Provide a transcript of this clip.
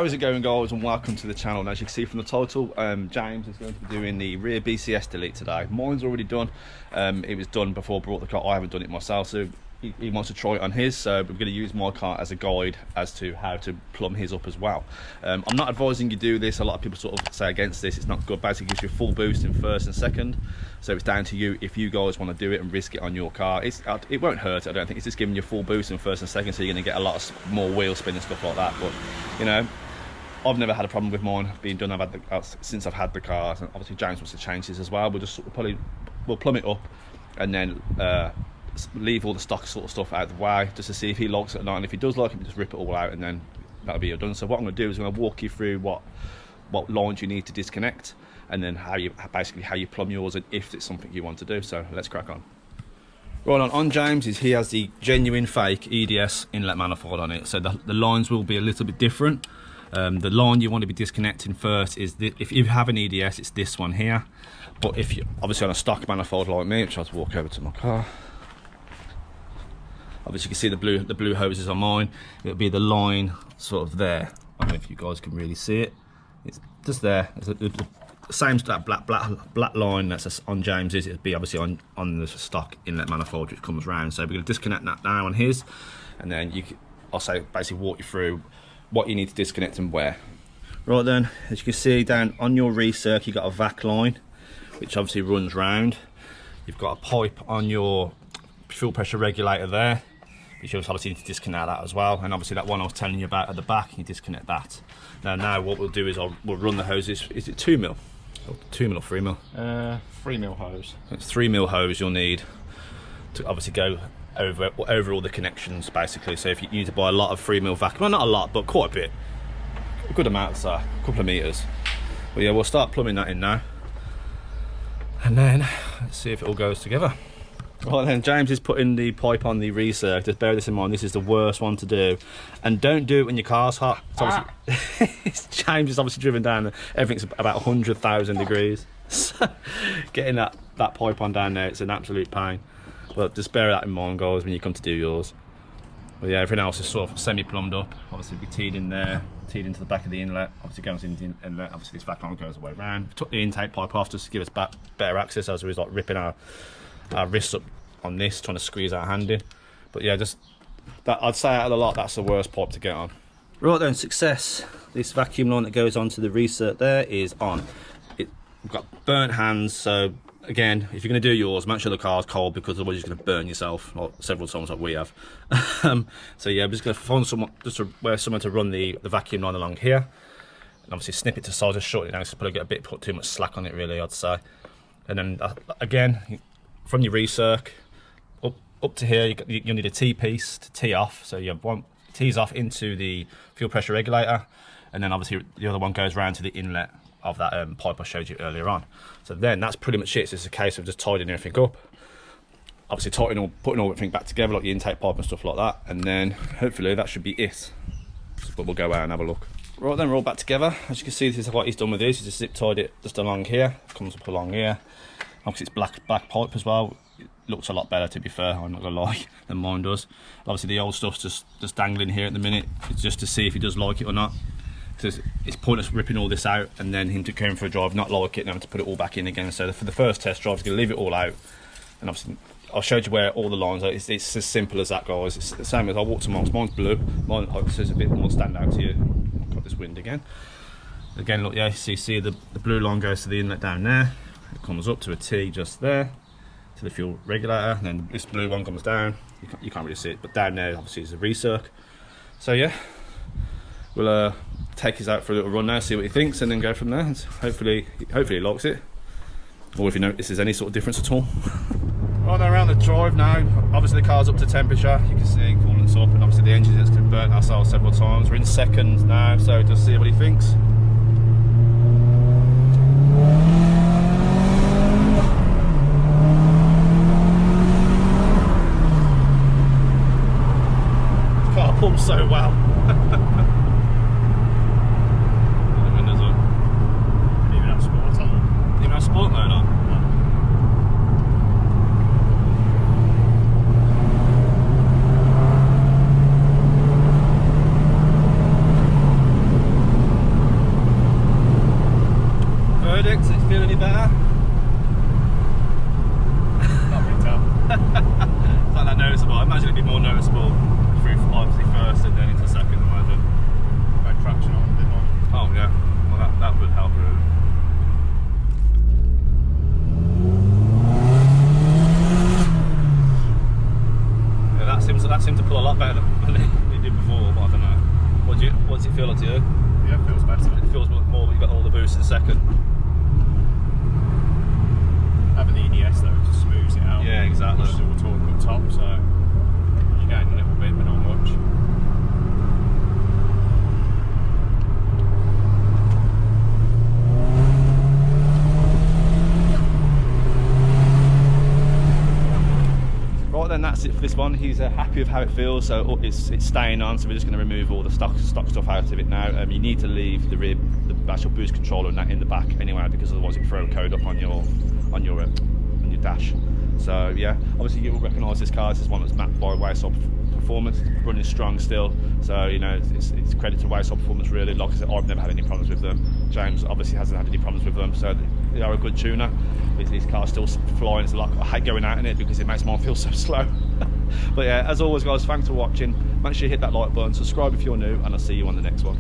How is it going, guys, and welcome to the channel. And as you can see from the title, James is going to be doing the rear BCS delete today. Mine's already done. It was done before I brought the car. I haven't done it myself, so he wants to try it on his, so we're going to use my car as a guide as to how to plumb his up as well. I'm not advising you do this. A lot of people sort of say against this. It's not good. Basically gives you a full boost in first and second, so it's down to you if you guys want to do it and risk it on your car. It won't hurt, I don't think. It's just giving you a full boost in first and second, so you're going to get a lot of more wheel spin and stuff like that. But you know, I've never had a problem with mine being done. Since I've had the car, and obviously James wants to change this as well. We'll plumb it up and then leave all the stock sort of stuff out of the way, just to see if he likes it or not. And if he does like it, just rip it all out, and then that'll be done. So what I'm going to do is I'm going to walk you through what lines you need to disconnect, and then how you plumb yours, and if it's something you want to do. So let's crack on. Right, on James he has the genuine fake EDS inlet manifold on it, so the lines will be a little bit different. The line you want to be disconnecting first is if you have an EDS, it's this one here. But if you're obviously on a stock manifold like me, which I'll just walk over to my car. Obviously you can see the blue hoses on mine. It'll be the line sort of there. I don't know if you guys can really see it. It's just there. It's the same as that black line that's on James's. It'll be obviously on the stock inlet manifold which comes round. So we're going to disconnect that now on his, and then I'll basically walk you through what you need to disconnect and where. Right then, as you can see down on your recirc, you've got a vac line which obviously runs round. You've got a pipe on your fuel pressure regulator there, which you obviously need to disconnect that as well. And obviously that one I was telling you about at the back, you disconnect that. Now what we'll do is we'll run the hoses. Is it 2 mil? 2 mil or 3 mil? 3 mil hose. It's 3 mil hose you'll need to obviously go over all the connections basically. So if you need to buy a lot of 3 mil vacuum, well, not a lot, but quite a bit, a good amount, so a couple of meters. But yeah, we'll start plumbing that in now, and then let's see if it all goes together. Right then, James is putting the pipe on the recirc. Just bear this in mind, this is the worst one to do, and don't do it when your car's hot. James is obviously driven down, everything's about 100,000 degrees. So getting that pipe on down there, it's an absolute pain. But just bear that in mind, guys, when you come to do yours. But yeah, everything else is sort of semi-plumbed up. Obviously we teed in there, teed into the back of the inlet. Obviously goes into the inlet. Obviously this vac line goes the way around. We took the intake pipe off just to give us better access, as we was like ripping our wrists up on this, trying to squeeze our hand in. But yeah, just that, I'd say out of the lot, that's the worst pipe to get on. Right then, success. This vacuum line that goes onto the recirc there is on. We've got burnt hands, so again, if you're going to do yours, make sure the car's cold, because otherwise you're going to burn yourself, like several times like we have. So yeah, I'm just going to find somewhere to run the vacuum line along here, and obviously snip it to size, just shorten it down, so probably get put too much slack on it really, I'd say. And then again, from your recirc up to here, you need a T-piece to tee off. So you have one tees off into the fuel pressure regulator, and then obviously the other one goes round to the inlet of that pipe I showed you earlier on. So then that's pretty much it. So it's a case of just tidying everything up, obviously putting all everything back together, like the intake pipe and stuff like that, and then hopefully that should be it. But we'll go out and have a look. Right then, we're all back together. As you can see, this is what he's done with this. He's just zip tied it just along here, comes up along here. Obviously it's black pipe as well. It looks a lot better, to be fair, I'm not gonna lie, than mine does. Obviously the old stuff's just dangling here at the minute. It's just to see if he does like it or not. Because it's pointless ripping all this out and then him to go in for a drive, not like it, and having to put it all back in again. So for the first test drive, he's going to leave it all out. And obviously, I showed you where all the lines are. It's as simple as that, guys. It's the same as I walked to mine's blue. Mine is a bit more stand out to you. Got this wind again. Again, look, yeah, so you see the blue line goes to the inlet down there. It comes up to a T just there, to the fuel regulator. And then this blue one comes down. You can't really see it, but down there, obviously, is a recirc. So yeah, we'll take his out for a little run now, see what he thinks, and then go from there. And hopefully he likes it, or if he notices any sort of difference at all. Right, now around the drive now, obviously the car's up to temperature, you can see coolant's up, and obviously the engine has burnt ourselves several times. We're in seconds now, so just see what he thinks. The car pumps so well. Sport mode on. verdict? Does it feel any better? Can't really tell. It's not that noticeable. I imagine it'd be more noticeable through obviously first and then into second, I imagine. Got traction on, didn't I? Oh yeah, well that would help really. Yeah, that seems to pull a lot better than it did before, but I don't know. What does it feel like to you? Yeah, it feels better. It feels more when you've got all the boosts in second. Having the EDS though just smooths it out. Yeah, exactly. Pushes all the torque up top, so you gain a little bit, but not much. Right then, that's it for this one. He's happy with how it feels, so it's staying on. So we're just going to remove all the stock stuff out of it now. You need to leave the rib, the actual boost controller, and that in the back anyway, because otherwise it throw a code up on your dash. So yeah, obviously you will recognise this car. This is one that's mapped by Wayside Performance. It's running strong still, so you know it's credit to Wayside Performance really. Like I said, I've never had any problems with them. James obviously hasn't had any problems with them, so they are a good tuner. His car's still flying. It's like I hate going out in it because it makes mine feel so slow. But yeah, as always guys, thanks for watching. Make sure you hit that like button, subscribe if you're new, and I'll see you on the next one.